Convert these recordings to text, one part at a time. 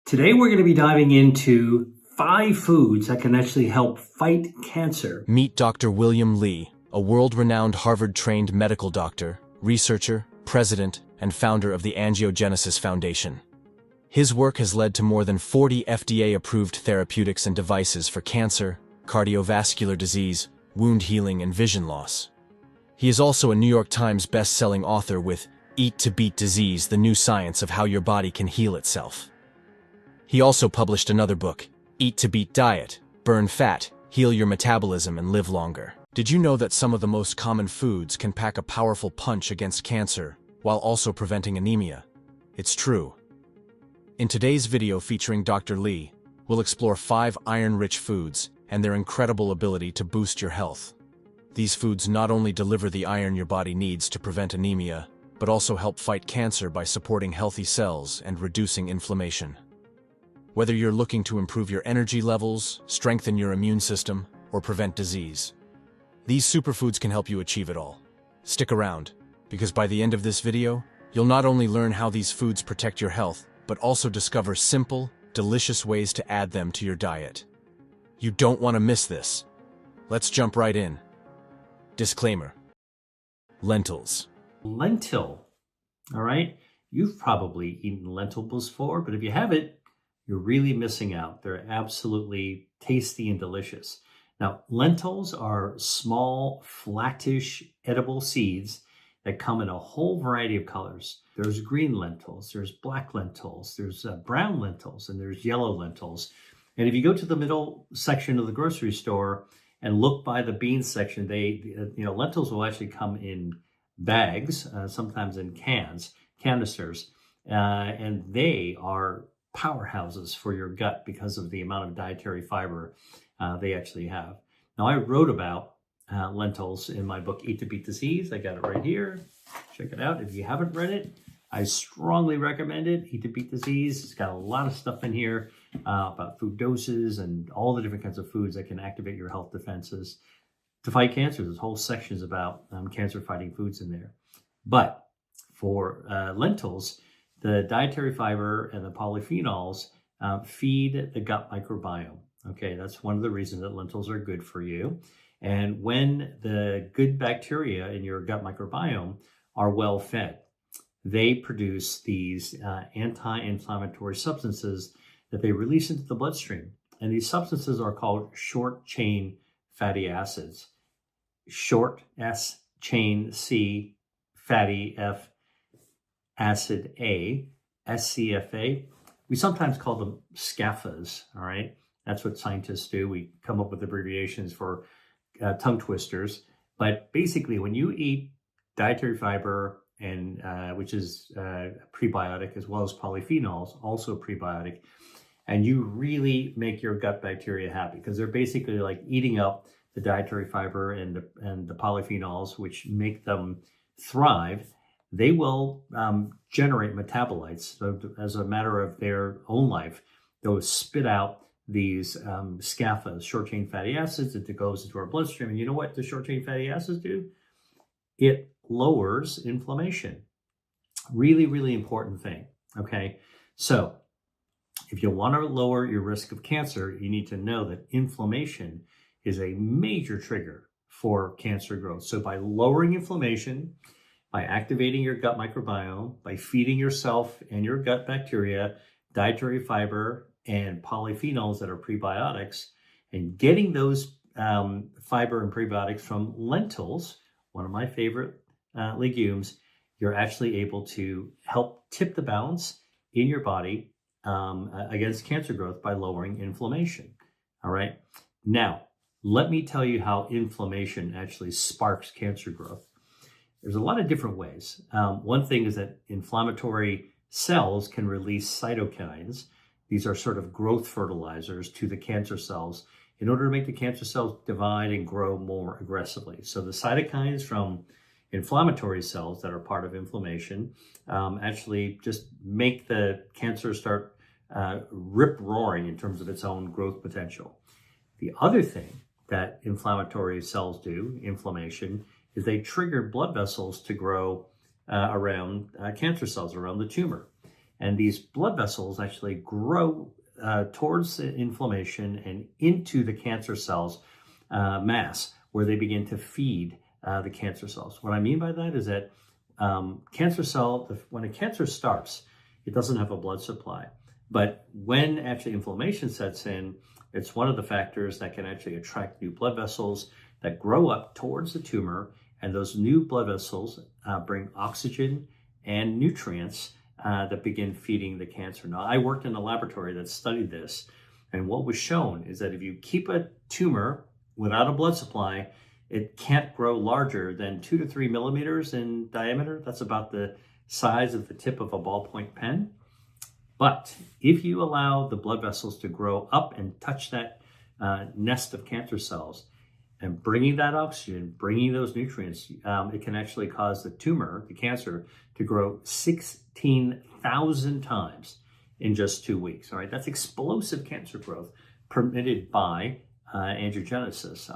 Today we're going to be diving into 5 foods that can actually help fight cancer. Meet Dr. William Li, a world-renowned Harvard-trained medical doctor, researcher, president, and founder of the Angiogenesis Foundation. His work has led to more than 40 FDA-approved therapeutics and devices for cancer, cardiovascular disease, wound healing, and vision loss. He is also a New York Times best-selling author with Eat to Beat Disease: The New Science of How Your Body Can Heal Itself. He also published another book, Eat to Beat Diet: Burn Fat, Heal Your Metabolism, and Live Longer. Did you know that some of the most common foods can pack a powerful punch against cancer while also preventing anemia? It's true. In today's video featuring Dr. Li, we'll explore 5 iron-rich foods and their incredible ability to boost your health. These foods not only deliver the iron your body needs to prevent anemia, but also help fight cancer by supporting healthy cells and reducing inflammation. Whether you're looking to improve your energy levels, strengthen your immune system, or prevent disease, these superfoods can help you achieve it all. Stick around, because by the end of this video, you'll not only learn how these foods protect your health, but also discover simple, delicious ways to add them to your diet. You don't want to miss this. Let's jump right in. Disclaimer. Lentils. Lentil, all right? You've probably eaten lentils before, but if you haven't, you're really missing out. They're absolutely tasty and delicious. Now, lentils are small, flattish, edible seeds that come in a whole variety of colors. There's green lentils, there's black lentils, there's brown lentils, and there's yellow lentils. And if you go to the middle section of the grocery store and look by the beans section, lentils will actually come in bags, sometimes in canisters, and they are powerhouses for your gut because of the amount of dietary fiber they actually have. Now, I wrote about lentils in my book, Eat to Beat Disease. I got it right here. Check it out. If you haven't read it, I strongly recommend it. Eat to Beat Disease. It's got a lot of stuff in here about food doses and all the different kinds of foods that can activate your health defenses to fight cancer. There's whole sections about cancer-fighting foods in there. But for lentils, the dietary fiber and the polyphenols feed the gut microbiome. Okay, that's one of the reasons that lentils are good for you. And when the good bacteria in your gut microbiome are well fed, they produce these anti-inflammatory substances that they release into the bloodstream. And these substances are called short-chain fatty acids. Short, S, chain, C, fatty, F, acid, A, SCFA. We sometimes call them SCAFAs, all right? That's what scientists do. We come up with abbreviations for tongue twisters. But basically, when you eat dietary fiber, and which is prebiotic, as well as polyphenols, also prebiotic, and you really make your gut bacteria happy, because they're basically like eating up the dietary fiber and the polyphenols, which make them thrive. They will generate metabolites. So as a matter of their own life, they'll spit out these SCAFAs, short-chain fatty acids, that goes into our bloodstream. And you know what the short-chain fatty acids do? It lowers inflammation. Really, really important thing, okay? So if you want to lower your risk of cancer, you need to know that inflammation is a major trigger for cancer growth. So by lowering inflammation, by activating your gut microbiome, by feeding yourself and your gut bacteria dietary fiber and polyphenols that are prebiotics, and getting those fiber and prebiotics from lentils, one of my favorite legumes, you're actually able to help tip the balance in your body against cancer growth by lowering inflammation. All right. Now, let me tell you how inflammation actually sparks cancer growth. There's a lot of different ways. One thing is that inflammatory cells can release cytokines. These are sort of growth fertilizers to the cancer cells in order to make the cancer cells divide and grow more aggressively. So the cytokines from inflammatory cells that are part of inflammation actually just make the cancer start rip-roaring in terms of its own growth potential. The other thing that inflammatory cells do, inflammation, is they trigger blood vessels to grow around cancer cells, around the tumor. And these blood vessels actually grow towards the inflammation and into the cancer cells mass, where they begin to feed the cancer cells. What I mean by that is that cancer cell, when a cancer starts, it doesn't have a blood supply. But when actually inflammation sets in, it's one of the factors that can actually attract new blood vessels that grow up towards the tumor. And those new blood vessels bring oxygen and nutrients that begin feeding the cancer. Now, I worked in a laboratory that studied this. And what was shown is that if you keep a tumor without a blood supply, it can't grow larger than 2 to 3 millimeters in diameter. That's about the size of the tip of a ballpoint pen. But if you allow the blood vessels to grow up and touch that nest of cancer cells, and bringing that oxygen, bringing those nutrients, it can actually cause the tumor, the cancer, to grow 16,000 times in just 2 weeks. All right, that's explosive cancer growth permitted by angiogenesis,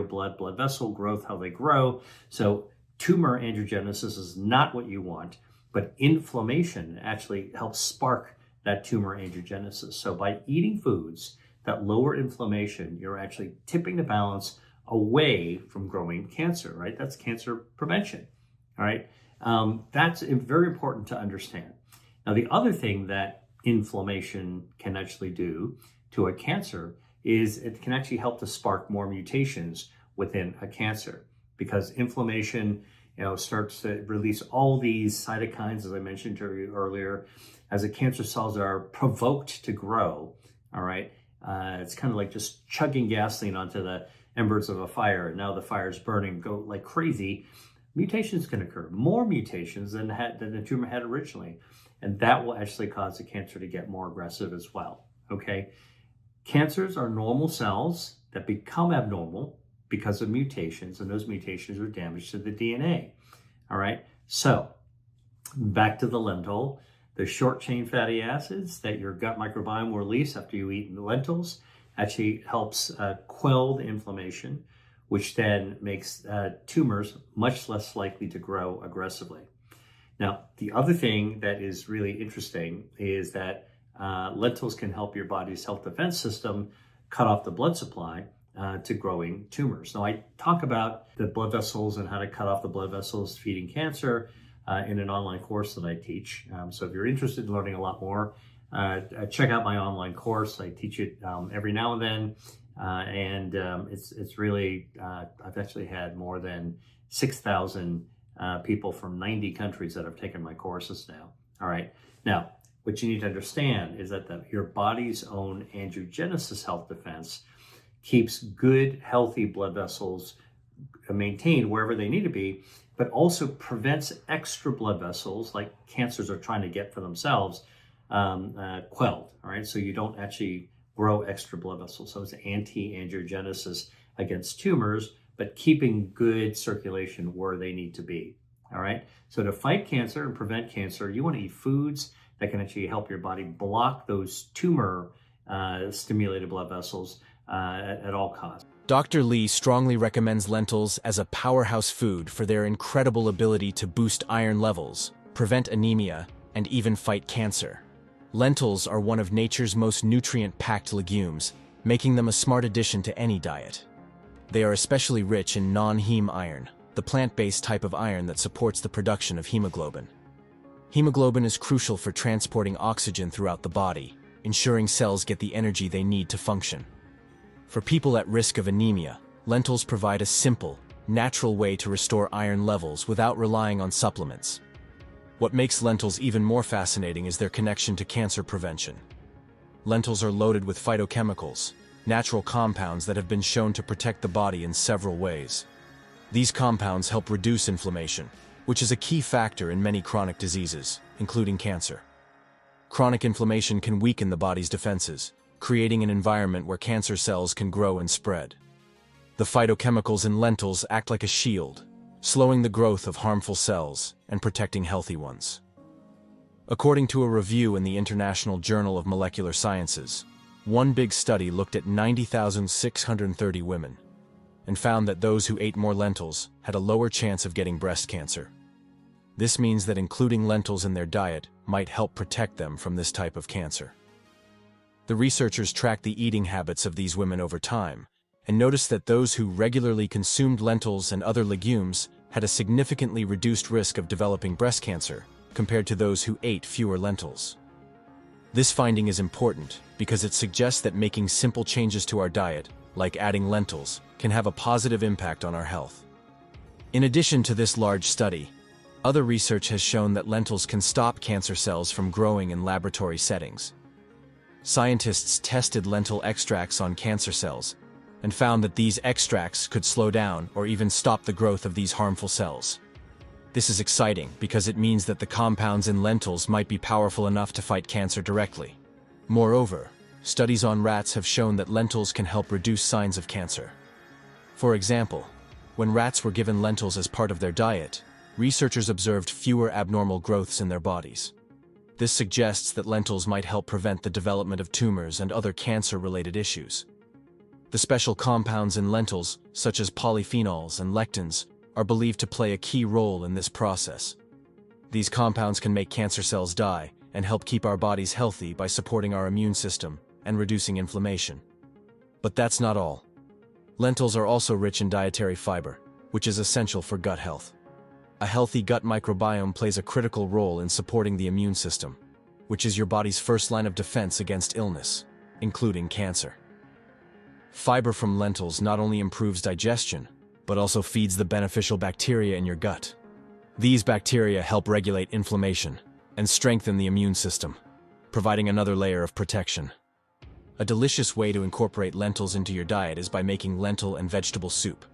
blood vessel growth, how they grow. So tumor angiogenesis is not what you want, but inflammation actually helps spark that tumor angiogenesis. So by eating foods that lower inflammation, you're actually tipping the balance away from growing cancer, right? That's cancer prevention, all right? That's very important to understand. Now, the other thing that inflammation can actually do to a cancer is it can actually help to spark more mutations within a cancer, because inflammation, starts to release all these cytokines, as I mentioned to you earlier, as the cancer cells are provoked to grow. All right, it's kind of like just chugging gasoline onto the embers of a fire, and now the fire's burning, go like crazy. Mutations can occur, more mutations than the tumor had originally, and that will actually cause the cancer to get more aggressive as well. Okay, cancers are normal cells that become abnormal because of mutations, and those mutations are damage to the DNA. All right, so back to the lentil. The short chain fatty acids that your gut microbiome will release after you eat lentils actually helps quell the inflammation, which then makes tumors much less likely to grow aggressively. Now, the other thing that is really interesting is that lentils can help your body's self-defense system cut off the blood supply to growing tumors. Now, I talk about the blood vessels and how to cut off the blood vessels feeding cancer in an online course that I teach. So if you're interested in learning a lot more, check out my online course. I teach it every now and then, and it's really, I've actually had more than 6,000 people from 90 countries that have taken my courses now. All right. Now, what you need to understand is that your body's own angiogenesis health defense keeps good, healthy blood vessels maintained wherever they need to be, but also prevents extra blood vessels like cancers are trying to get for themselves quelled. All right, so you don't actually grow extra blood vessels. So it's anti-angiogenesis against tumors, but keeping good circulation where they need to be. All right, so to fight cancer and prevent cancer, you want to eat foods that can actually help your body block those tumor stimulated blood vessels at all costs. Dr. Lee strongly recommends lentils as a powerhouse food for their incredible ability to boost iron levels, prevent anemia, and even fight cancer. Lentils are one of nature's most nutrient-packed legumes, making them a smart addition to any diet. They are especially rich in non-heme iron, the plant-based type of iron that supports the production of hemoglobin. Hemoglobin is crucial for transporting oxygen throughout the body, ensuring cells get the energy they need to function. For people at risk of anemia, lentils provide a simple, natural way to restore iron levels without relying on supplements. What makes lentils even more fascinating is their connection to cancer prevention. Lentils are loaded with phytochemicals, natural compounds that have been shown to protect the body in several ways. These compounds help reduce inflammation, which is a key factor in many chronic diseases, including cancer. Chronic inflammation can weaken the body's defenses, creating an environment where cancer cells can grow and spread. The phytochemicals in lentils act like a shield, slowing the growth of harmful cells and protecting healthy ones. According to a review in the International Journal of Molecular Sciences, one big study looked at 90,630 women and found that those who ate more lentils had a lower chance of getting breast cancer. This means that including lentils in their diet might help protect them from this type of cancer. The researchers tracked the eating habits of these women over time and noticed that those who regularly consumed lentils and other legumes had a significantly reduced risk of developing breast cancer compared to those who ate fewer lentils. This finding is important because it suggests that making simple changes to our diet, like adding lentils, can have a positive impact on our health. In addition to this large study, other research has shown that lentils can stop cancer cells from growing in laboratory settings. Scientists tested lentil extracts on cancer cells and found that these extracts could slow down or even stop the growth of these harmful cells. This is exciting because it means that the compounds in lentils might be powerful enough to fight cancer directly. Moreover, studies on rats have shown that lentils can help reduce signs of cancer. For example, when rats were given lentils as part of their diet, researchers observed fewer abnormal growths in their bodies. This suggests that lentils might help prevent the development of tumors and other cancer-related issues. The special compounds in lentils, such as polyphenols and lectins, are believed to play a key role in this process. These compounds can make cancer cells die and help keep our bodies healthy by supporting our immune system and reducing inflammation. But that's not all. Lentils are also rich in dietary fiber, which is essential for gut health. A healthy gut microbiome plays a critical role in supporting the immune system, which is your body's first line of defense against illness, including cancer. Fiber from lentils not only improves digestion, but also feeds the beneficial bacteria in your gut. These bacteria help regulate inflammation and strengthen the immune system, providing another layer of protection. A delicious way to incorporate lentils into your diet is by making lentil and vegetable soup.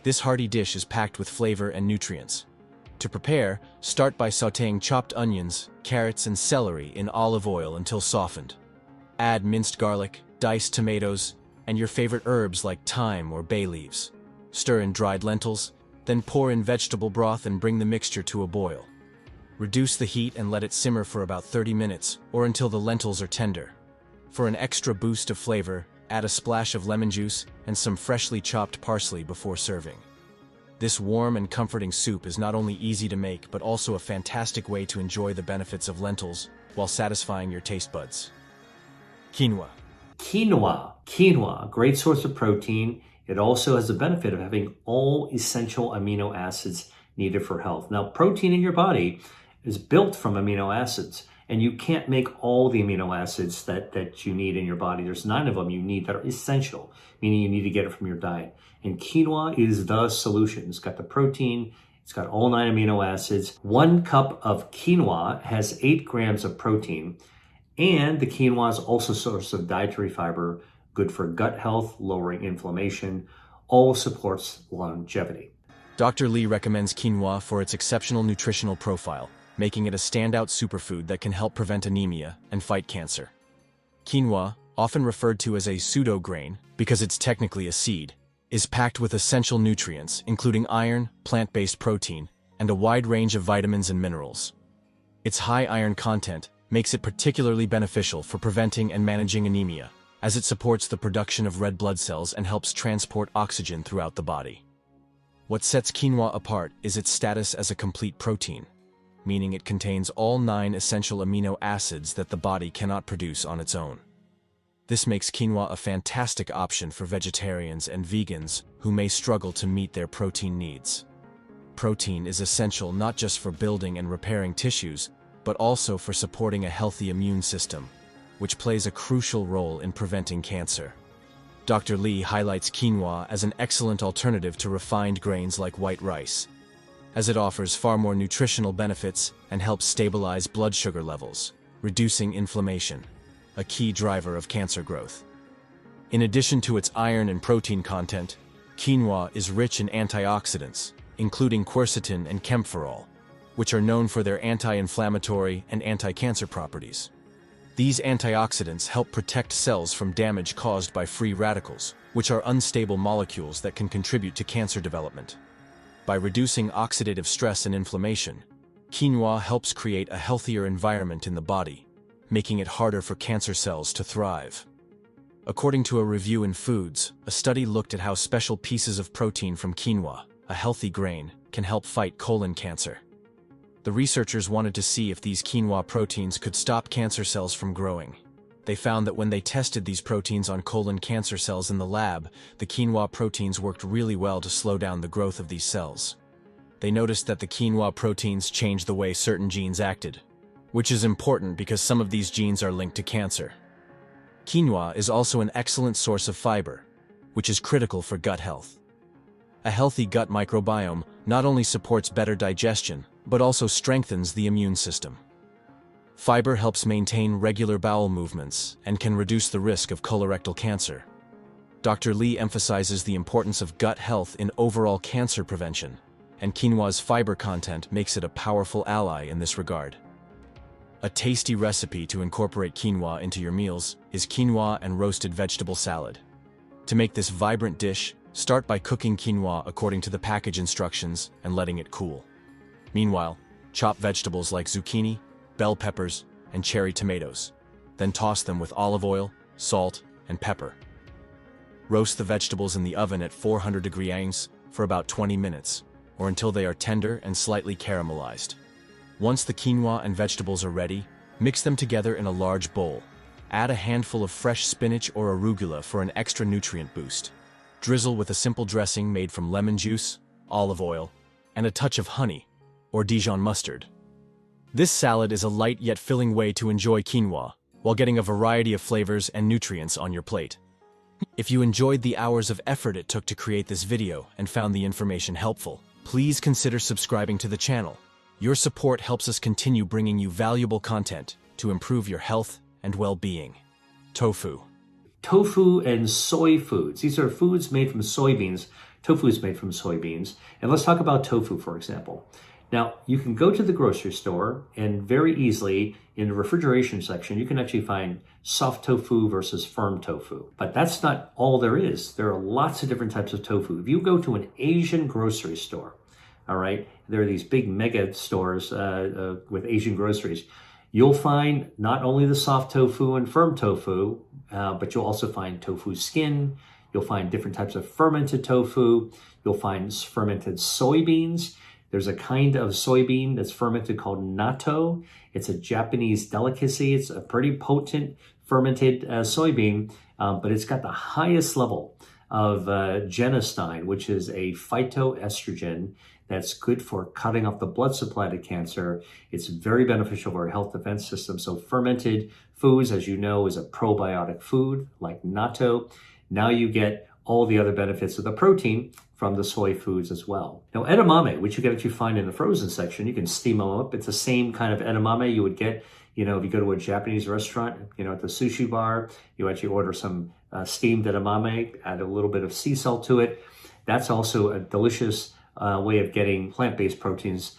This hearty dish is packed with flavor and nutrients. To prepare, start by sautéing chopped onions, carrots, and celery in olive oil until softened. Add minced garlic, diced tomatoes, and your favorite herbs like thyme or bay leaves. Stir in dried lentils, then pour in vegetable broth and bring the mixture to a boil. Reduce the heat and let it simmer for about 30 minutes or until the lentils are tender. For an extra boost of flavor, add a splash of lemon juice and some freshly chopped parsley before serving. This warm and comforting soup is not only easy to make but also a fantastic way to enjoy the benefits of lentils while satisfying your taste buds. Quinoa. Quinoa, great source of protein. It also has the benefit of having all essential amino acids needed for health. Now, protein in your body is built from amino acids, and you can't make all the amino acids that you need in your body. There's 9 of them you need that are essential, meaning you need to get it from your diet. And quinoa is the solution. It's got the protein, it's got all 9 amino acids. 1 cup of quinoa has 8 grams of protein, and the quinoa is also a source of dietary fiber, good for gut health, lowering inflammation, all supports longevity. Dr. Lee recommends quinoa for its exceptional nutritional profile, making it a standout superfood that can help prevent anemia and fight cancer. Quinoa, often referred to as a pseudo-grain because it's technically a seed, is packed with essential nutrients, including iron, plant-based protein, and a wide range of vitamins and minerals. Its high iron content makes it particularly beneficial for preventing and managing anemia, as it supports the production of red blood cells and helps transport oxygen throughout the body. What sets quinoa apart is its status as a complete protein, meaning it contains all 9 essential amino acids that the body cannot produce on its own. This makes quinoa a fantastic option for vegetarians and vegans who may struggle to meet their protein needs. Protein is essential not just for building and repairing tissues, but also for supporting a healthy immune system, which plays a crucial role in preventing cancer. Dr. Lee highlights quinoa as an excellent alternative to refined grains like white rice, as it offers far more nutritional benefits and helps stabilize blood sugar levels, reducing inflammation, a key driver of cancer growth. In addition to its iron and protein content, quinoa is rich in antioxidants, including quercetin and camphorol, which are known for their anti-inflammatory and anti-cancer properties. These antioxidants help protect cells from damage caused by free radicals, which are unstable molecules that can contribute to cancer development. By reducing oxidative stress and inflammation, quinoa helps create a healthier environment in the body, making it harder for cancer cells to thrive. According to a review in Foods, a study looked at how special pieces of protein from quinoa, a healthy grain, can help fight colon cancer. The researchers wanted to see if these quinoa proteins could stop cancer cells from growing. They found that when they tested these proteins on colon cancer cells in the lab, the quinoa proteins worked really well to slow down the growth of these cells. They noticed that the quinoa proteins changed the way certain genes acted, which is important because some of these genes are linked to cancer. Quinoa is also an excellent source of fiber, which is critical for gut health. A healthy gut microbiome not only supports better digestion, but also strengthens the immune system. Fiber helps maintain regular bowel movements and can reduce the risk of colorectal cancer. Dr. Lee emphasizes the importance of gut health in overall cancer prevention, and quinoa's fiber content makes it a powerful ally in this regard. A tasty recipe to incorporate quinoa into your meals is quinoa and roasted vegetable salad. To make this vibrant dish, start by cooking quinoa according to the package instructions and letting it cool. Meanwhile, chop vegetables like zucchini, bell peppers, and cherry tomatoes. Then toss them with olive oil, salt, and pepper. Roast the vegetables in the oven at 400 degrees for about 20 minutes, or until they are tender and slightly caramelized. Once the quinoa and vegetables are ready, mix them together in a large bowl. Add a handful of fresh spinach or arugula for an extra nutrient boost. Drizzle with a simple dressing made from lemon juice, olive oil, and a touch of honey, or Dijon mustard. This salad is a light yet filling way to enjoy quinoa, while getting a variety of flavors and nutrients on your plate. If you enjoyed the hours of effort it took to create this video and found the information helpful, please consider subscribing to the channel. Your support helps us continue bringing you valuable content to improve your health and well-being. Tofu. Tofu and soy foods. These are foods made from soybeans. Tofu is made from soybeans. And let's talk about tofu, for example. Now, you can go to the grocery store and very easily in the refrigeration section, you can actually find soft tofu versus firm tofu. But that's not all there is. There are lots of different types of tofu. If you go to an Asian grocery store, all right, there are these big mega stores with Asian groceries. You'll find not only the soft tofu and firm tofu, but you'll also find tofu skin. You'll find different types of fermented tofu. You'll find fermented soybeans. There's a kind of soybean that's fermented called natto. It's a Japanese delicacy. It's a pretty potent fermented soybean, but it's got the highest level of genistein, which is a phytoestrogen that's good for cutting off the blood supply to cancer. It's very beneficial for our health defense system. So fermented foods, as you know, is a probiotic food like natto. Now you get all the other benefits of the protein from the soy foods as well. Now, edamame, which you can actually find in the frozen section, you can steam them up. It's the same kind of edamame you would get, if you go to a Japanese restaurant, at the sushi bar, you actually order some steamed edamame, add a little bit of sea salt to it. That's also a delicious way of getting plant-based proteins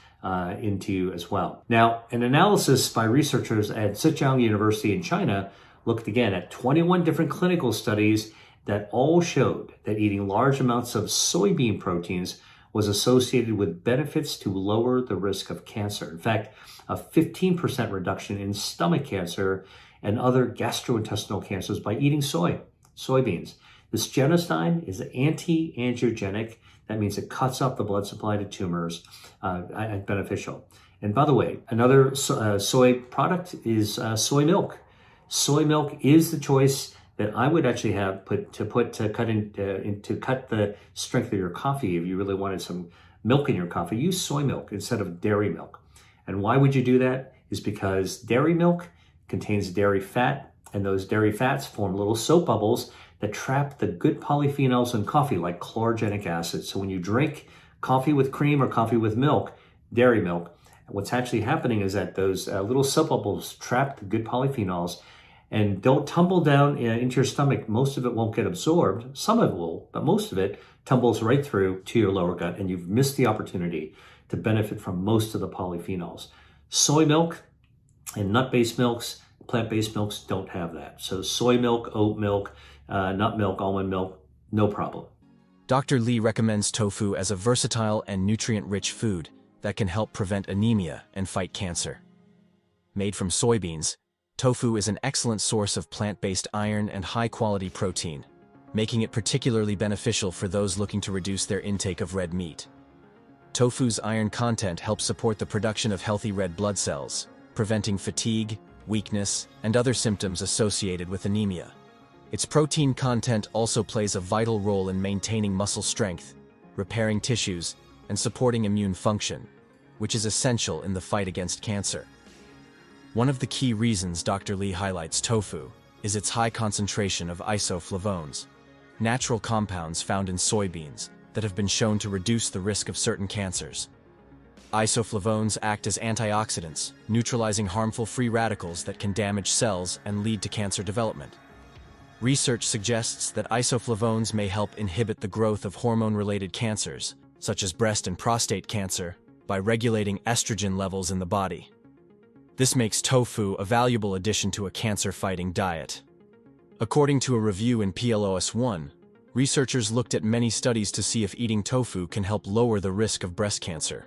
into you as well. Now, an analysis by researchers at Zhejiang University in China looked again at 21 different clinical studies that all showed that eating large amounts of soybean proteins was associated with benefits to lower the risk of cancer. In fact, a 15% reduction in stomach cancer and other gastrointestinal cancers by eating soybeans. This genistein is anti-angiogenic. That means it cuts off the blood supply to tumors and beneficial. And by the way, another soy product is soy milk. Soy milk is the choice that I would actually have to cut the strength of your coffee. If you really wanted some milk in your coffee, use soy milk instead of dairy milk. And why would you do that? Is because dairy milk contains dairy fat, and those dairy fats form little soap bubbles that trap the good polyphenols in coffee, like chlorogenic acid. So when you drink coffee with cream or coffee with milk, dairy milk, what's actually happening is that those little soap bubbles trap the good polyphenols and don't tumble down into your stomach. Most of it won't get absorbed. Some of it will, but most of it tumbles right through to your lower gut, and you've missed the opportunity to benefit from most of the polyphenols. Soy milk and nut-based milks, plant-based milks don't have that. So soy milk, oat milk, nut milk, almond milk, no problem. Dr. Lee recommends tofu as a versatile and nutrient-rich food that can help prevent anemia and fight cancer. Made from soybeans, tofu is an excellent source of plant-based iron and high-quality protein, making it particularly beneficial for those looking to reduce their intake of red meat. Tofu's iron content helps support the production of healthy red blood cells, preventing fatigue, weakness, and other symptoms associated with anemia. Its protein content also plays a vital role in maintaining muscle strength, repairing tissues, and supporting immune function, which is essential in the fight against cancer. One of the key reasons Dr. Lee highlights tofu is its high concentration of isoflavones, natural compounds found in soybeans that have been shown to reduce the risk of certain cancers. Isoflavones act as antioxidants, neutralizing harmful free radicals that can damage cells and lead to cancer development. Research suggests that isoflavones may help inhibit the growth of hormone-related cancers, such as breast and prostate cancer, by regulating estrogen levels in the body. This makes tofu a valuable addition to a cancer-fighting diet. According to a review in PLOS1, researchers looked at many studies to see if eating tofu can help lower the risk of breast cancer.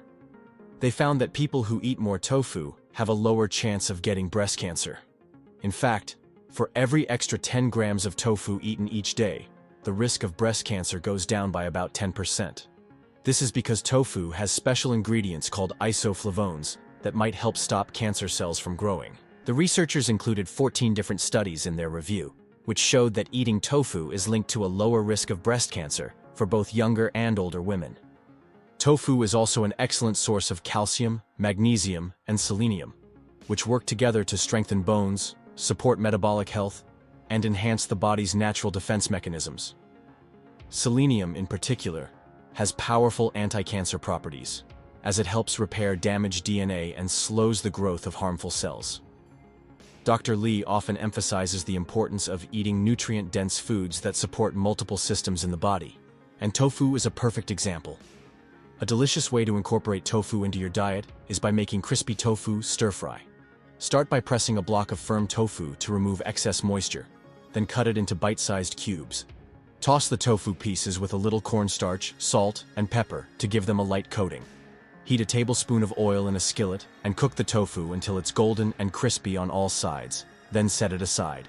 They found that people who eat more tofu have a lower chance of getting breast cancer. In fact, for every extra 10 grams of tofu eaten each day, the risk of breast cancer goes down by about 10%. This is because tofu has special ingredients called isoflavones that might help stop cancer cells from growing. The researchers included 14 different studies in their review, which showed that eating tofu is linked to a lower risk of breast cancer for both younger and older women. Tofu is also an excellent source of calcium, magnesium, and selenium, which work together to strengthen bones, support metabolic health, and enhance the body's natural defense mechanisms. Selenium, in particular, has powerful anti-cancer properties, as it helps repair damaged DNA and slows the growth of harmful cells. Dr. Lee often emphasizes the importance of eating nutrient-dense foods that support multiple systems in the body, and tofu is a perfect example. A delicious way to incorporate tofu into your diet is by making crispy tofu stir-fry. Start by pressing a block of firm tofu to remove excess moisture, then cut it into bite-sized cubes. Toss the tofu pieces with a little cornstarch, salt, and pepper to give them a light coating. Heat a tablespoon of oil in a skillet and cook the tofu until it's golden and crispy on all sides, then set it aside.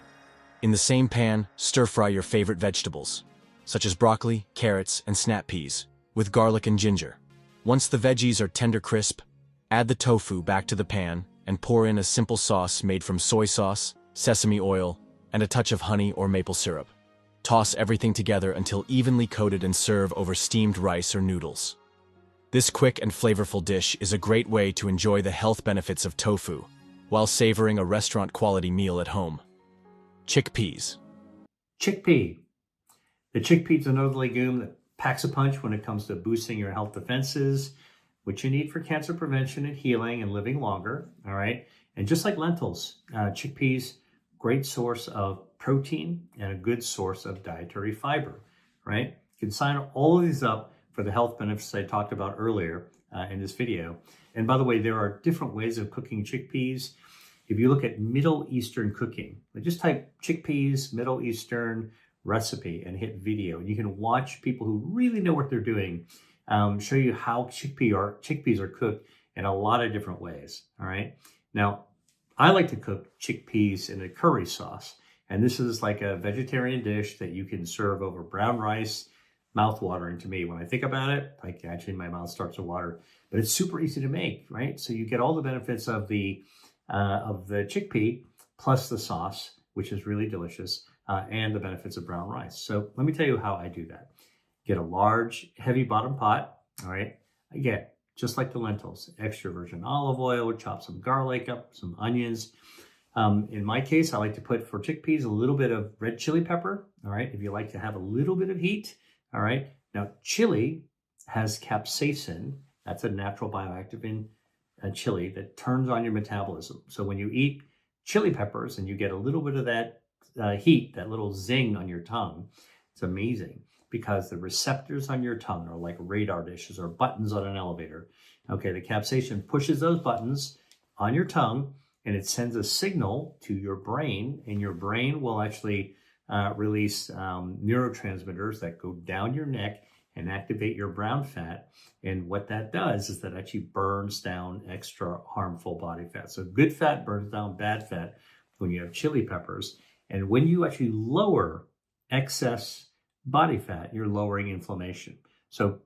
In the same pan, stir-fry your favorite vegetables, such as broccoli, carrots, and snap peas, with garlic and ginger. Once the veggies are tender crisp, add the tofu back to the pan and pour in a simple sauce made from soy sauce, sesame oil, and a touch of honey or maple syrup. Toss everything together until evenly coated and serve over steamed rice or noodles. This quick and flavorful dish is a great way to enjoy the health benefits of tofu while savoring a restaurant-quality meal at home. Chickpeas. Chickpea. The chickpea is another legume that packs a punch when it comes to boosting your health defenses, which you need for cancer prevention and healing and living longer, all right? And just like lentils, chickpeas, great source of protein and a good source of dietary fiber, right? You can sign all of these up for the health benefits I talked about earlier in this video. And by the way, there are different ways of cooking chickpeas. If you look at Middle Eastern cooking, just type chickpeas, Middle Eastern recipe and hit video. You can watch people who really know what they're doing show you how chickpeas are cooked in a lot of different ways, all right? Now, I like to cook chickpeas in a curry sauce, and this is like a vegetarian dish that you can serve over brown rice. Mouth-watering to me. When I think about it, like actually my mouth starts to water, but it's super easy to make, right? So you get all the benefits of the chickpea plus the sauce, which is really delicious, and the benefits of brown rice. So let me tell you how I do that. Get a large, heavy bottom pot, all right? Again, just like the lentils, extra virgin olive oil, chop some garlic up, some onions. In my case, I like to put for chickpeas a little bit of red chili pepper, all right? If you like to have a little bit of heat, all right. Now, chili has capsaicin. That's a natural bioactive in chili that turns on your metabolism. So when you eat chili peppers and you get a little bit of that heat, that little zing on your tongue, it's amazing because the receptors on your tongue are like radar dishes or buttons on an elevator. Okay, the capsaicin pushes those buttons on your tongue and it sends a signal to your brain, and your brain will actually release neurotransmitters that go down your neck and activate your brown fat. And what that does is that actually burns down extra harmful body fat. So good fat burns down bad fat when you have chili peppers. And when you actually lower excess body fat, you're lowering inflammation. So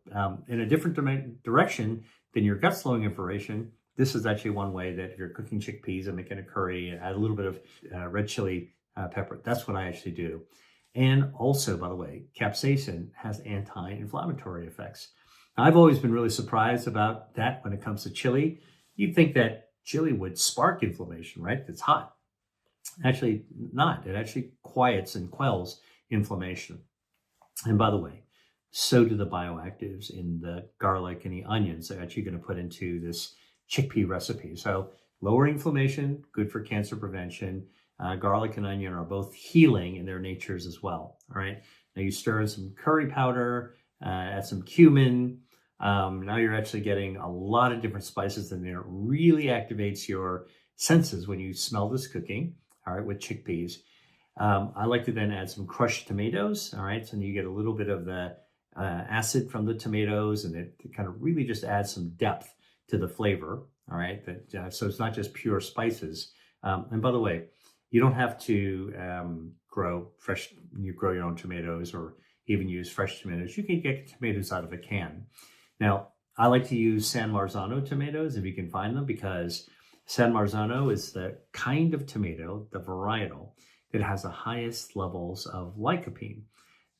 in a different direction than your gut slowing information, this is actually one way that if you're cooking chickpeas and making a curry, add a little bit of red chili pepper. That's what I actually do. And also, by the way, capsaicin has anti-inflammatory effects. I've always been really surprised about that when it comes to chili. You'd think that chili would spark inflammation, right? It's hot. Actually, not. It actually quiets and quells inflammation. And by the way, so do the bioactives in the garlic and the onions that actually going to put into this chickpea recipe. So lower inflammation, good for cancer prevention. Garlic and onion are both healing in their natures as well. All right. Now you stir in some curry powder, add some cumin. Now you're actually getting a lot of different spices in there. It really activates your senses when you smell this cooking. All right, with chickpeas. I like to then add some crushed tomatoes. All right, so you get a little bit of the acid from the tomatoes, and it kind of really just adds some depth to the flavor. All right, so it's not just pure spices. And by the way, you don't have to grow your own tomatoes or even use fresh tomatoes. You can get tomatoes out of a can. Now, I like to use San Marzano tomatoes if you can find them, because San Marzano is the kind of tomato, the varietal, that has the highest levels of lycopene.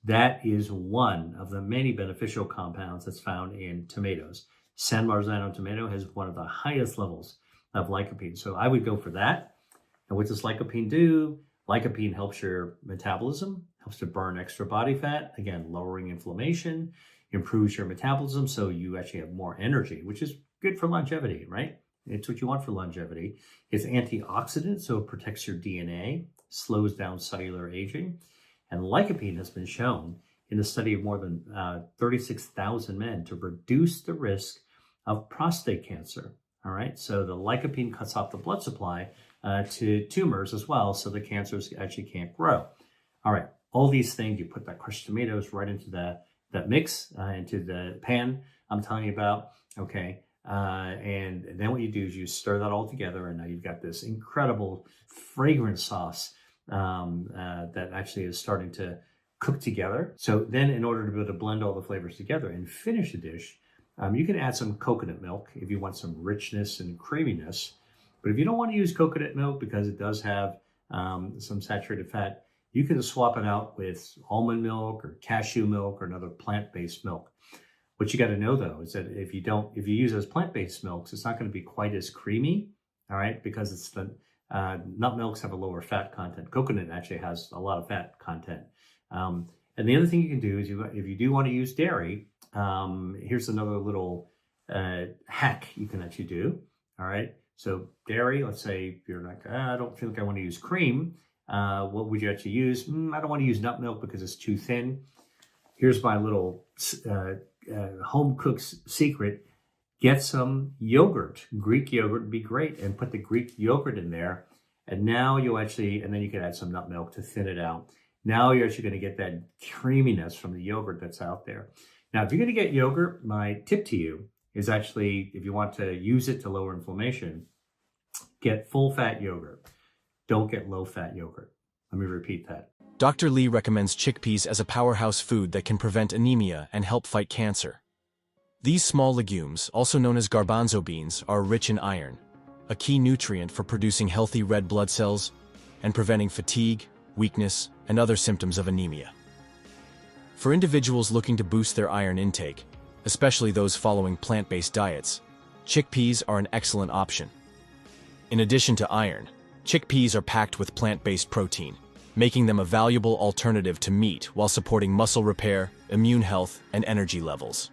That is one of the many beneficial compounds that's found in tomatoes. San Marzano tomato has one of the highest levels of lycopene. So I would go for that. And what does lycopene do? Lycopene helps your metabolism, helps to burn extra body fat, again, lowering inflammation, improves your metabolism, so you actually have more energy, which is good for longevity, right? It's what you want for longevity. It's antioxidant, so it protects your DNA, slows down cellular aging. And lycopene has been shown in a study of more than 36,000 men to reduce the risk of prostate cancer. All right, so the lycopene cuts off the blood supply to tumors as well, so the cancers actually can't grow. All right, all these things, you put that crushed tomatoes right into that mix, into the pan I'm telling you about, okay? And then what you do is you stir that all together, and now you've got this incredible fragrant sauce that actually is starting to cook together. So then in order to be able to blend all the flavors together and finish the dish, you can add some coconut milk if you want some richness and creaminess. But if you don't want to use coconut milk because it does have some saturated fat, you can swap it out with almond milk or cashew milk or another plant-based milk. What you got to know though is that if you use those plant-based milks, it's not going to be quite as creamy, all right? Because it's the nut milks have a lower fat content. Coconut actually has a lot of fat content. And the other thing you can do is if you do want to use dairy, here's another little hack you can actually do, all right? So dairy, let's say you're like, I don't feel like I want to use cream. What would you actually use? I don't want to use nut milk because it's too thin. Here's my little home cook's secret. Get some yogurt. Greek yogurt would be great, and put the Greek yogurt in there. And now and then you can add some nut milk to thin it out. Now you're actually going to get that creaminess from the yogurt that's out there. Now, if you're going to get yogurt, my tip to you is actually, if you want to use it to lower inflammation, get full-fat yogurt. Don't get low-fat yogurt. Let me repeat that. Dr. Lee recommends chickpeas as a powerhouse food that can prevent anemia and help fight cancer. These small legumes, also known as garbanzo beans, are rich in iron, a key nutrient for producing healthy red blood cells and preventing fatigue, weakness, and other symptoms of anemia. For individuals looking to boost their iron intake, especially those following plant-based diets, chickpeas are an excellent option. In addition to iron, chickpeas are packed with plant-based protein, making them a valuable alternative to meat while supporting muscle repair, immune health, and energy levels.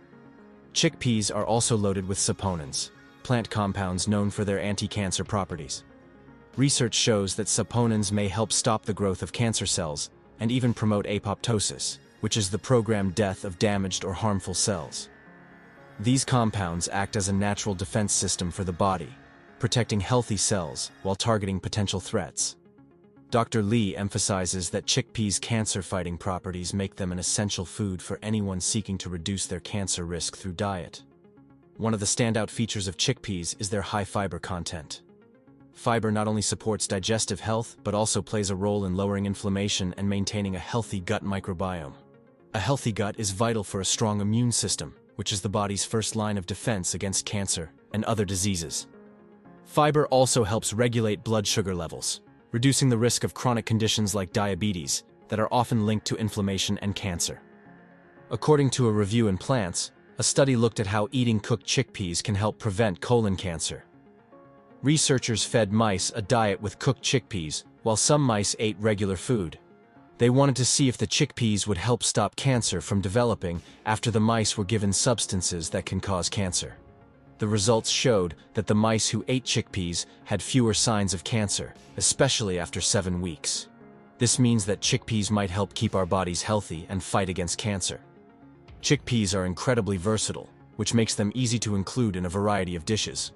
Chickpeas are also loaded with saponins, plant compounds known for their anti-cancer properties. Research shows that saponins may help stop the growth of cancer cells and even promote apoptosis, which is the programmed death of damaged or harmful cells. These compounds act as a natural defense system for the body, protecting healthy cells while targeting potential threats. Dr. Lee emphasizes that chickpeas' cancer-fighting properties make them an essential food for anyone seeking to reduce their cancer risk through diet. One of the standout features of chickpeas is their high fiber content. Fiber not only supports digestive health, but also plays a role in lowering inflammation and maintaining a healthy gut microbiome. A healthy gut is vital for a strong immune system, which is the body's first line of defense against cancer and other diseases. Fiber also helps regulate blood sugar levels, reducing the risk of chronic conditions like diabetes that are often linked to inflammation and cancer. According to a review in Plants, a study looked at how eating cooked chickpeas can help prevent colon cancer. Researchers fed mice a diet with cooked chickpeas, while some mice ate regular food. They wanted to see if the chickpeas would help stop cancer from developing after the mice were given substances that can cause cancer. The results showed that the mice who ate chickpeas had fewer signs of cancer, especially after 7 weeks. This means that chickpeas might help keep our bodies healthy and fight against cancer. Chickpeas are incredibly versatile, which makes them easy to include in a variety of dishes.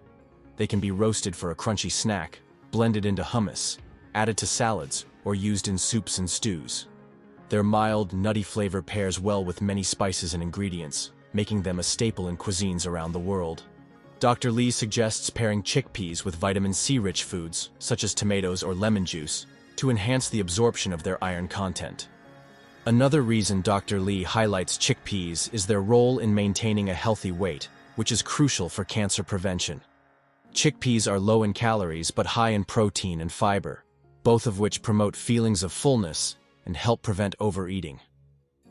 They can be roasted for a crunchy snack, blended into hummus, added to salads, or used in soups and stews. Their mild, nutty flavor pairs well with many spices and ingredients, making them a staple in cuisines around the world. Dr. Lee suggests pairing chickpeas with vitamin C-rich foods, such as tomatoes or lemon juice, to enhance the absorption of their iron content. Another reason Dr. Lee highlights chickpeas is their role in maintaining a healthy weight, which is crucial for cancer prevention. Chickpeas are low in calories but high in protein and fiber, both of which promote feelings of fullness and help prevent overeating.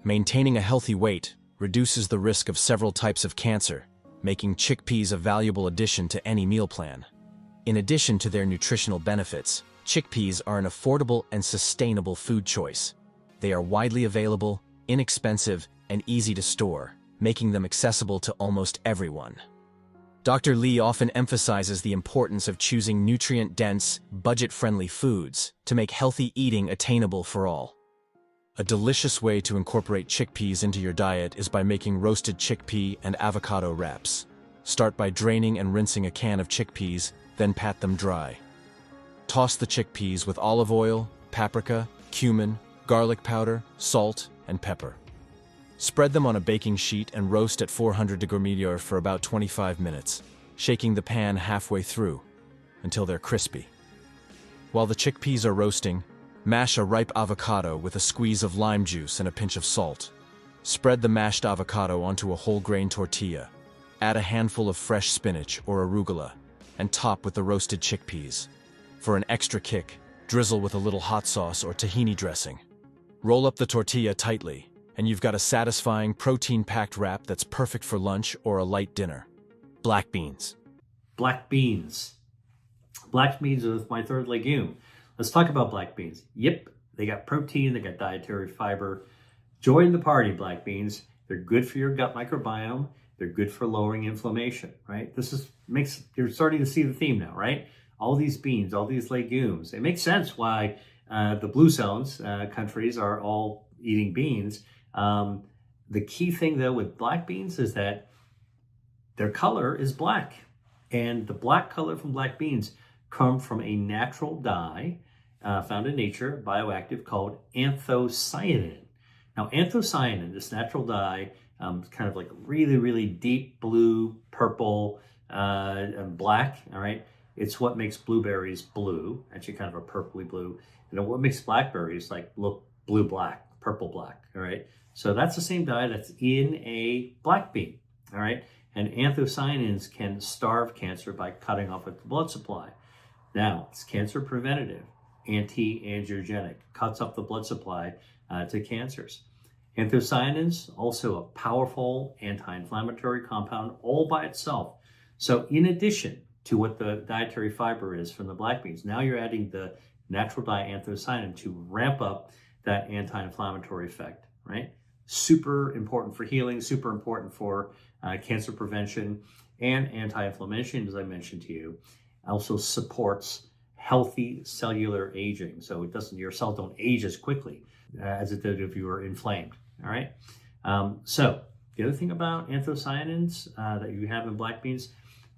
Maintaining a healthy weight reduces the risk of several types of cancer, making chickpeas a valuable addition to any meal plan. In addition to their nutritional benefits, chickpeas are an affordable and sustainable food choice. They are widely available, inexpensive, and easy to store, making them accessible to almost everyone. Dr. Lee often emphasizes the importance of choosing nutrient-dense, budget-friendly foods to make healthy eating attainable for all. A delicious way to incorporate chickpeas into your diet is by making roasted chickpea and avocado wraps. Start by draining and rinsing a can of chickpeas, then pat them dry. Toss the chickpeas with olive oil, paprika, cumin, garlic powder, salt, and pepper. Spread them on a baking sheet and roast at 400°F for about 25 minutes, shaking the pan halfway through until they're crispy. While the chickpeas are roasting, mash a ripe avocado with a squeeze of lime juice and a pinch of salt. Spread the mashed avocado onto a whole grain tortilla. Add a handful of fresh spinach or arugula, and top with the roasted chickpeas. For an extra kick, drizzle with a little hot sauce or tahini dressing. Roll up the tortilla tightly, and you've got a satisfying, protein-packed wrap that's perfect for lunch or a light dinner. Black beans. Black beans. Black beans are my third legume. Let's talk about black beans. Yep, they got protein, they got dietary fiber. Join the party, black beans. They're good for your gut microbiome. They're good for lowering inflammation, right? You're starting to see the theme now, right? All these beans, all these legumes. It makes sense why the blue zones countries are all eating beans. The key thing, though, with black beans is that their color is black. And the black color from black beans come from a natural dye found in nature, bioactive, called anthocyanin. Now, anthocyanin, this natural dye, kind of like really, really deep blue, purple, and black, all right? It's what makes blueberries blue, actually kind of a purpley blue. And what makes blackberries look blue-black, purple-black, all right? So that's the same dye that's in a black bean, all right? And anthocyanins can starve cancer by cutting off its blood supply. Now, it's cancer preventative, anti-angiogenic, cuts off the blood supply to cancers. Anthocyanins, also a powerful anti-inflammatory compound all by itself. So in addition to what the dietary fiber is from the black beans, now you're adding the natural dye anthocyanin to ramp up that anti-inflammatory effect, right? Super important for healing, super important for cancer prevention and anti-inflammation, as I mentioned to you. Also supports healthy cellular aging. So your cells don't age as quickly as it did if you were inflamed, all right? So the other thing about anthocyanins that you have in black beans,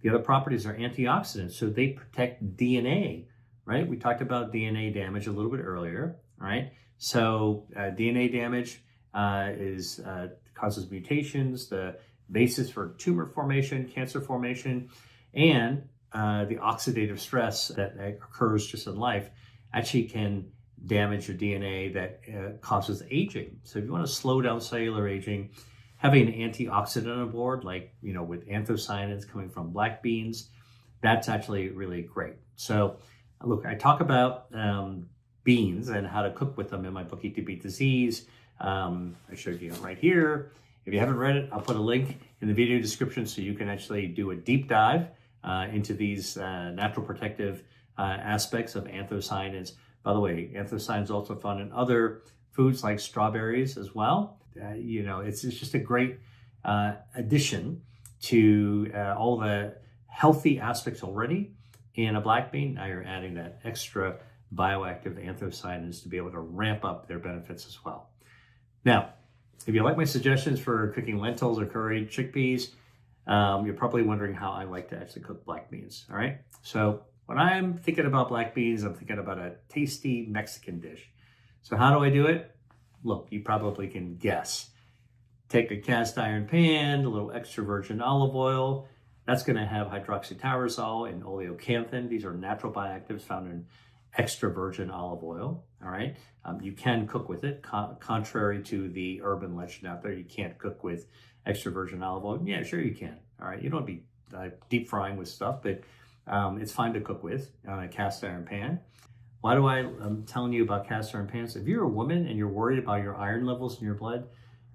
the other properties are antioxidants. So they protect DNA, right? We talked about DNA damage a little bit earlier, all right? So DNA damage causes mutations, the basis for tumor formation, cancer formation, and the oxidative stress that occurs just in life actually can damage your DNA that causes aging. So if you want to slow down cellular aging, having an antioxidant on board, like, with anthocyanins coming from black beans, that's actually really great. So look, I talk about beans and how to cook with them in my book, Eat to Beat Disease. I showed you right here. If you haven't read it, I'll put a link in the video description so you can actually do a deep dive into these natural protective aspects of anthocyanins. By the way, anthocyanins also found in other foods like strawberries as well. It's just a great addition to all the healthy aspects already in a black bean. Now you're adding that extra bioactive anthocyanins to be able to ramp up their benefits as well. Now, if you like my suggestions for cooking lentils or curried chickpeas, you're probably wondering how I like to actually cook black beans. All right. So when I'm thinking about black beans, I'm thinking about a tasty Mexican dish. So how do I do it? Look, you probably can guess. Take a cast iron pan, a little extra virgin olive oil. That's going to have hydroxytyrosol and oleocanthin. These are natural bioactives found in extra virgin olive oil. All right. You can cook with it, contrary to the urban legend out there. You can't cook with extra virgin olive oil. Yeah, sure you can. All right. You don't be deep frying with stuff, but it's fine to cook with on a cast iron pan. Why do I'm telling you about cast iron pans? If you're a woman and you're worried about your iron levels in your blood,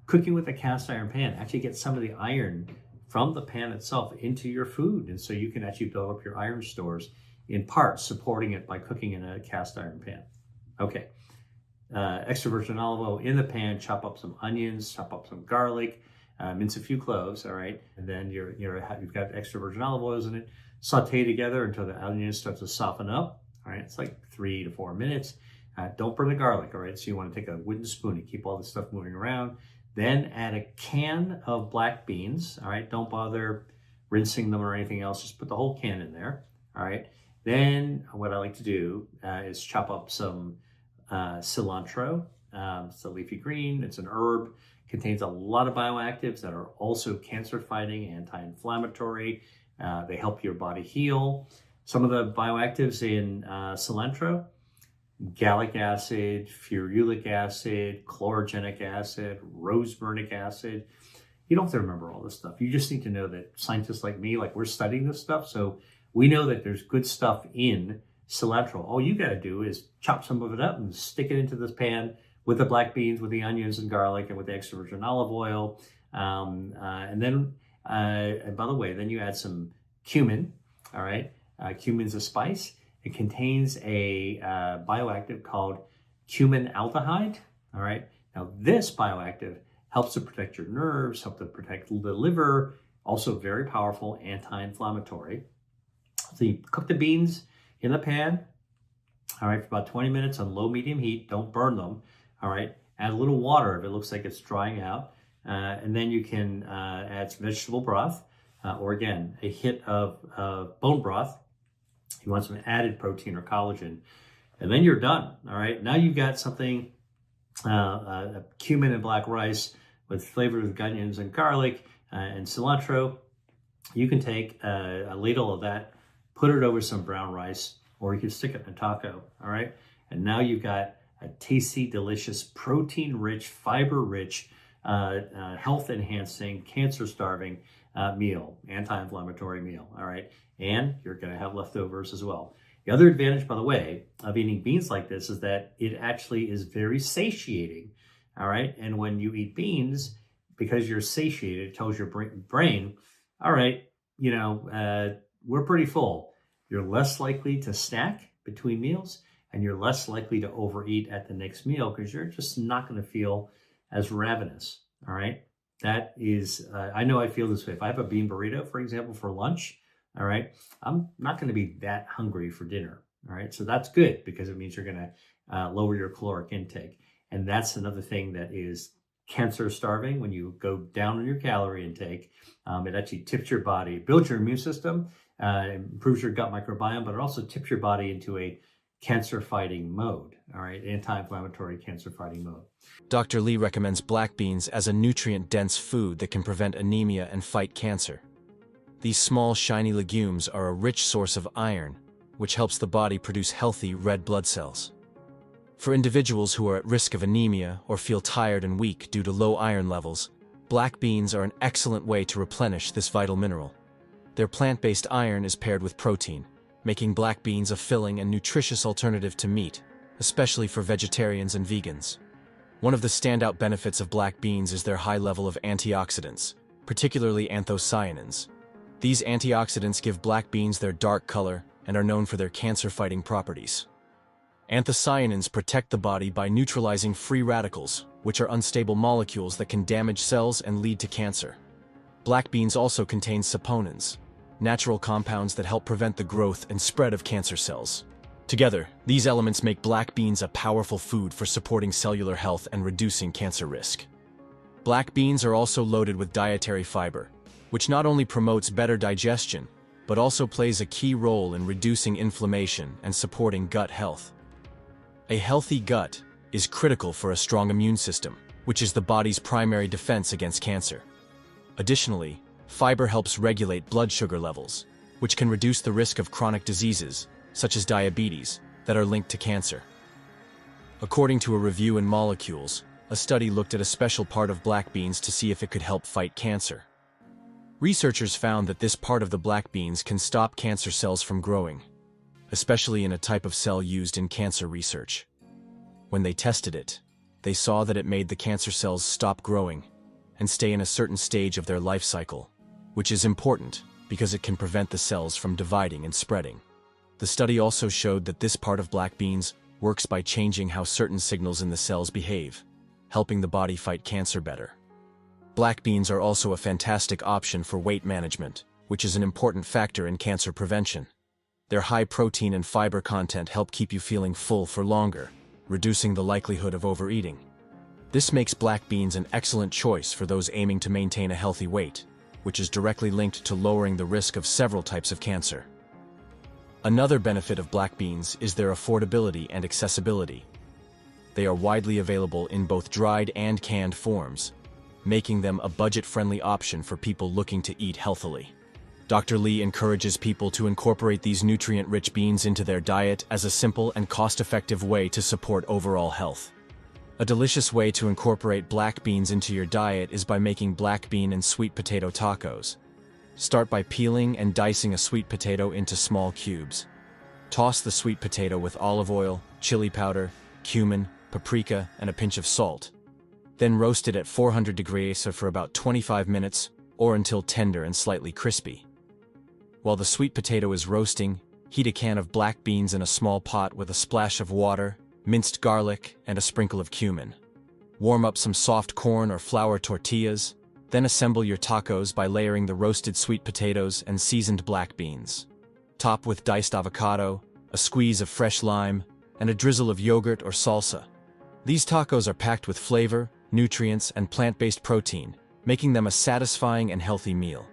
cooking with a cast iron pan actually gets some of the iron from the pan itself into your food. And so you can actually build up your iron stores, in part supporting it by cooking in a cast iron pan. Okay. Extra virgin olive oil in the pan, chop up some onions, chop up some garlic, mince a few cloves, all right? And then you've got extra virgin olive oils in it. Saute together until the onions start to soften up, all right? It's like 3 to 4 minutes. Don't burn the garlic, all right? So you want to take a wooden spoon and keep all this stuff moving around. Then add a can of black beans, all right? Don't bother rinsing them or anything else. Just put the whole can in there, all right? Then what I like to do is chop up some cilantro. It's a leafy green. It's an herb. Contains a lot of bioactives that are also cancer-fighting, anti-inflammatory. They help your body heal. Some of the bioactives in cilantro: gallic acid, ferulic acid, chlorogenic acid, rosmarinic acid. You don't have to remember all this stuff. You just need to know that scientists like me, we're studying this stuff. So we know that there's good stuff in cilantro. All you got to do is chop some of it up and stick it into this pan with the black beans, with the onions and garlic, and with the extra virgin olive oil. And by the way, then you add some cumin. All right. Cumin's a spice. It contains a bioactive called cumin aldehyde. All right. Now, this bioactive helps to protect your nerves, helps to protect the liver, also very powerful anti-inflammatory. So you cook the beans in the pan, all right, for about 20 minutes on low, medium heat. Don't burn them, all right. Add a little water if it looks like it's drying out. And then you can add some vegetable broth, or again, a hit of bone broth. You want some added protein or collagen. And then you're done, all right. Now you've got something, cumin and black rice with flavored with onions and garlic and cilantro. You can take a ladle of that, put it over some brown rice, or you can stick it in a taco, all right? And now you've got a tasty, delicious, protein-rich, fiber-rich, health-enhancing, cancer-starving meal, anti-inflammatory meal, all right? And you're going to have leftovers as well. The other advantage, by the way, of eating beans like this is that it actually is very satiating, all right? And when you eat beans, because you're satiated, it tells your brain, all right, we're pretty full. You're less likely to snack between meals, and you're less likely to overeat at the next meal because you're just not going to feel as ravenous, all right? That is, I know I feel this way. If I have a bean burrito, for example, for lunch, all right, I'm not going to be that hungry for dinner, all right? So that's good because it means you're going to lower your caloric intake. And that's another thing that is cancer starving. When you go down on your calorie intake, it actually tips your body, builds your immune system, improves your gut microbiome, but it also tips your body into a cancer fighting mode, all right, anti-inflammatory cancer fighting mode. Dr. Lee recommends black beans as a nutrient-dense food that can prevent anemia and fight cancer. These small, shiny legumes are a rich source of iron, which helps the body produce healthy red blood cells. For individuals who are at risk of anemia or feel tired and weak due to low iron levels, black beans are an excellent way to replenish this vital mineral. Their plant-based iron is paired with protein, making black beans a filling and nutritious alternative to meat, especially for vegetarians and vegans. One of the standout benefits of black beans is their high level of antioxidants, particularly anthocyanins. These antioxidants give black beans their dark color and are known for their cancer-fighting properties. Anthocyanins protect the body by neutralizing free radicals, which are unstable molecules that can damage cells and lead to cancer. Black beans also contain saponins, natural compounds that help prevent the growth and spread of cancer cells. Together, these elements make black beans a powerful food for supporting cellular health and reducing cancer risk. Black beans are also loaded with dietary fiber, which not only promotes better digestion, but also plays a key role in reducing inflammation and supporting gut health. A healthy gut is critical for a strong immune system, which is the body's primary defense against cancer. Additionally, fiber helps regulate blood sugar levels, which can reduce the risk of chronic diseases, such as diabetes, that are linked to cancer. According to a review in Molecules, a study looked at a special part of black beans to see if it could help fight cancer. Researchers found that this part of the black beans can stop cancer cells from growing, especially in a type of cell used in cancer research. When they tested it, they saw that it made the cancer cells stop growing and stay in a certain stage of their life cycle, which is important because it can prevent the cells from dividing and spreading. The study also showed that this part of black beans works by changing how certain signals in the cells behave, helping the body fight cancer better. Black beans are also a fantastic option for weight management, which is an important factor in cancer prevention. Their high protein and fiber content help keep you feeling full for longer, reducing the likelihood of overeating. This makes black beans an excellent choice for those aiming to maintain a healthy weight, which is directly linked to lowering the risk of several types of cancer. Another benefit of black beans is their affordability and accessibility. They are widely available in both dried and canned forms, making them a budget-friendly option for people looking to eat healthily. Dr. Lee encourages people to incorporate these nutrient-rich beans into their diet as a simple and cost-effective way to support overall health. A delicious way to incorporate black beans into your diet is by making black bean and sweet potato tacos. Start by peeling and dicing a sweet potato into small cubes. Toss the sweet potato with olive oil, chili powder, cumin, paprika, and a pinch of salt. Then roast it at 400 degrees for about 25 minutes or until tender and slightly crispy. While the sweet potato is roasting, heat a can of black beans in a small pot with a splash of water, minced garlic, and a sprinkle of cumin. Warm up some soft corn or flour tortillas, then assemble your tacos by layering the roasted sweet potatoes and seasoned black beans. Top with diced avocado, a squeeze of fresh lime, and a drizzle of yogurt or salsa. These tacos are packed with flavor, nutrients, and plant-based protein, making them a satisfying and healthy meal.